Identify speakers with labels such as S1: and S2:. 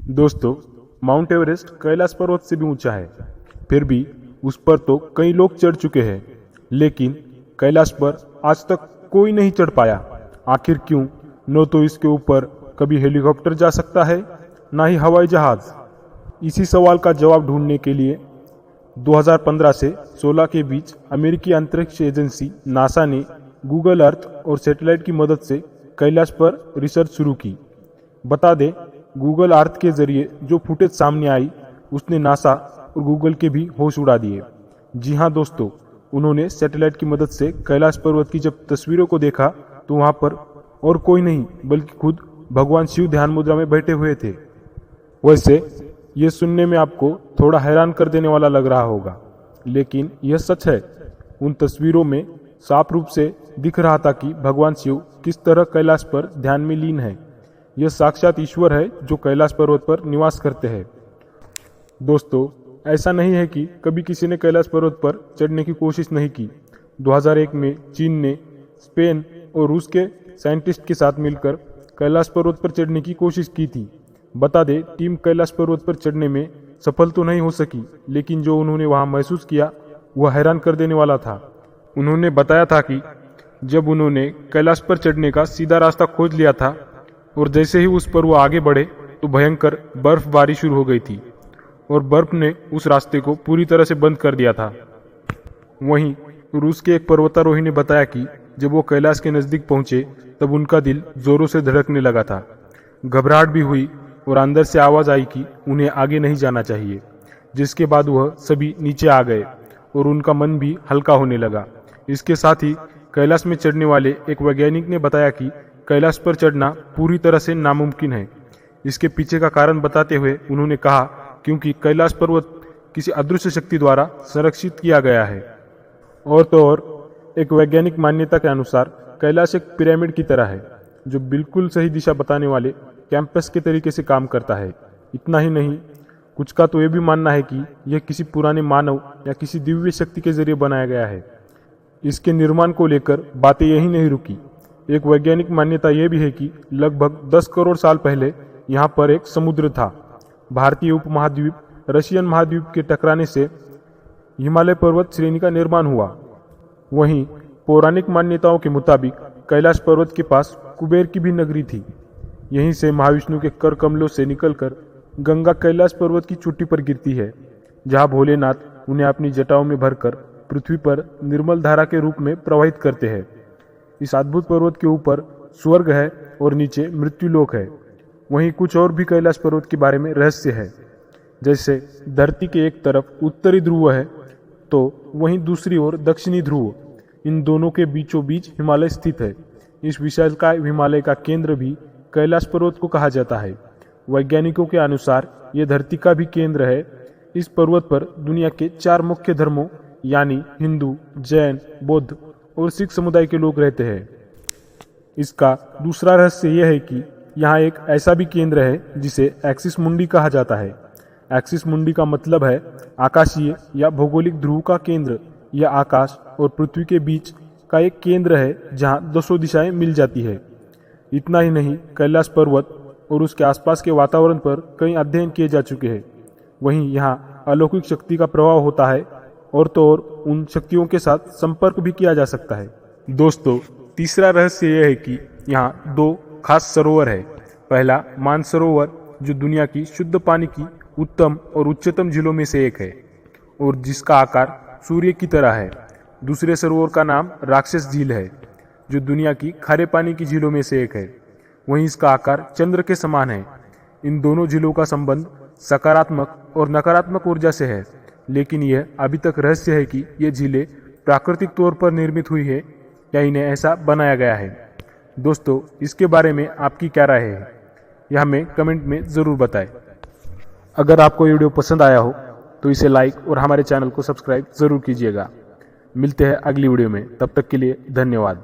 S1: दोस्तों, mount Everest Kailash पर्वत से भी ऊंचा है, फिर भी उस पर तो कई लोग चढ़ चुके हैं, लेकिन कैलाश पर आज तक कोई नहीं चढ़ पाया। आखिर क्यों? न तो इसके ऊपर कभी हेलीकॉप्टर जा सकता है, ना ही हवाई जहाज। इसी सवाल का जवाब ढूंढने के लिए 2015 से 16 के बीच अमेरिकी अंतरिक्ष एजेंसी नासा ने गूगल अर्थ और सैटेलाइट की मदद से कैलाश पर रिसर्च शुरू की। बता दें, गूगल अर्थ के जरिए जो फुटेज सामने आई उसने नासा और गूगल के भी होश उड़ा दिए। जी हाँ दोस्तों, उन्होंने सैटेलाइट की मदद से कैलाश पर्वत की जब तस्वीरों को देखा तो वहां पर और कोई नहीं बल्कि खुद भगवान शिव ध्यान मुद्रा में बैठे हुए थे। वैसे ये सुनने में आपको थोड़ा हैरान कर देने वाला लग रहा होगा, लेकिन यह सच है। उन तस्वीरों में साफ रूप से दिख रहा था कि भगवान शिव किस तरह कैलाश पर ध्यान में लीन है। यह साक्षात ईश्वर है जो कैलाश पर्वत पर निवास करते हैं। दोस्तों, ऐसा नहीं है कि कभी किसी ने कैलाश पर्वत पर चढ़ने की कोशिश नहीं की। 2001 में चीन ने स्पेन और रूस के साइंटिस्ट के साथ मिलकर कैलाश पर्वत पर चढ़ने की कोशिश की थी। बता दें, टीम कैलाश पर्वत पर चढ़ने में सफल तो नहीं हो सकी, लेकिन जो उन्होंने वहां महसूस किया वह हैरान कर देने वाला था। उन्होंने बताया था कि जब उन्होंने कैलाश पर चढ़ने का सीधा रास्ता खोज लिया था और जैसे ही उस पर वो आगे बढ़े तो भयंकर बर्फबारी शुरू हो गई थी और बर्फ ने उस रास्ते को पूरी तरह से बंद कर दिया था। वहीं रूस के एक पर्वतारोही ने बताया कि जब वो कैलाश के नजदीक पहुंचे तब उनका दिल जोरों से धड़कने लगा था। घबराहट भी हुई और अंदर से आवाज आई कि उन्हें आगे नहीं जाना चाहिए, जिसके बाद वह सभी नीचे आ गए और उनका मन भी हल्का होने लगा। इसके साथ ही कैलाश में चढ़ने वाले एक वैज्ञानिक ने बताया कि कैलाश पर चढ़ना पूरी तरह से नामुमकिन है। इसके पीछे का कारण बताते हुए उन्होंने कहा, क्योंकि कैलाश पर्वत किसी अदृश्य शक्ति द्वारा संरक्षित किया गया है। और तो और एक वैज्ञानिक मान्यता के अनुसार कैलाश एक पिरामिड की तरह है जो बिल्कुल सही दिशा बताने वाले कैंपस के तरीके से काम करता है। इतना ही नहीं, कुछ का तो यह भी मानना है कि यह किसी पुराने मानव या किसी दिव्य शक्ति के जरिए बनाया गया है। इसके निर्माण को लेकर बातें यही नहीं रुकी। एक वैज्ञानिक मान्यता यह भी है कि लगभग 10 करोड़ साल पहले यहाँ पर एक समुद्र था। भारतीय उपमहाद्वीप रशियन महाद्वीप के टकराने से हिमालय पर्वत श्रेणी का निर्माण हुआ। वहीं पौराणिक मान्यताओं के मुताबिक कैलाश पर्वत के पास कुबेर की भी नगरी थी। यहीं से महाविष्णु के कर कमलों से निकलकर गंगा कैलाश पर्वत की चोटी पर गिरती है, जहां भोलेनाथ उन्हें अपनी जटाओं में भरकर पृथ्वी पर निर्मल धारा के रूप में प्रवाहित करते हैं। इस अद्भुत पर्वत के ऊपर स्वर्ग है और नीचे मृत्युलोक है। वहीं कुछ और भी कैलाश पर्वत के बारे में रहस्य है। जैसे धरती के एक तरफ उत्तरी ध्रुव है तो वहीं दूसरी ओर दक्षिणी ध्रुव। इन दोनों के बीचों बीच हिमालय स्थित है। इस विशालकाय हिमालय का केंद्र भी कैलाश पर्वत को कहा जाता है। वैज्ञानिकों के अनुसार यह धरती का भी केंद्र है। इस पर्वत पर दुनिया के 4 मुख्य धर्मों यानी हिंदू, जैन, बौद्ध और सिख समुदाय के लोग रहते हैं। इसका दूसरा रहस्य यह है कि यहाँ एक ऐसा भी केंद्र है जिसे एक्सिस मुंडी कहा जाता है। एक्सिस मुंडी का मतलब है आकाशीय या भौगोलिक ध्रुव का केंद्र। यह आकाश और पृथ्वी के बीच का एक केंद्र है जहाँ 200 दिशाएं मिल जाती है। इतना ही नहीं, कैलाश पर्वत और उसके आसपास के वातावरण पर कई अध्ययन किए जा चुके हैं। वहीं यहाँ अलौकिक शक्ति का प्रभाव होता है और तो और उन शक्तियों के साथ संपर्क भी किया जा सकता है। दोस्तों, तीसरा रहस्य यह है कि यहाँ 2 खास सरोवर है। पहला मानसरोवर जो दुनिया की शुद्ध पानी की उत्तम और उच्चतम झीलों में से एक है और जिसका आकार सूर्य की तरह है। दूसरे सरोवर का नाम राक्षस झील है जो दुनिया की खारे पानी की झीलों में से एक है। वहीं इसका आकार चंद्र के समान है। इन दोनों झीलों का संबंध सकारात्मक और नकारात्मक ऊर्जा से है, लेकिन यह अभी तक रहस्य है कि ये झीलें प्राकृतिक तौर पर निर्मित हुई है या इन्हें ऐसा बनाया गया है। दोस्तों, इसके बारे में आपकी क्या राय है यह हमें कमेंट में ज़रूर बताएं। अगर आपको ये वीडियो पसंद आया हो तो इसे लाइक और हमारे चैनल को सब्सक्राइब ज़रूर कीजिएगा। मिलते हैं अगली वीडियो में, तब तक के लिए धन्यवाद।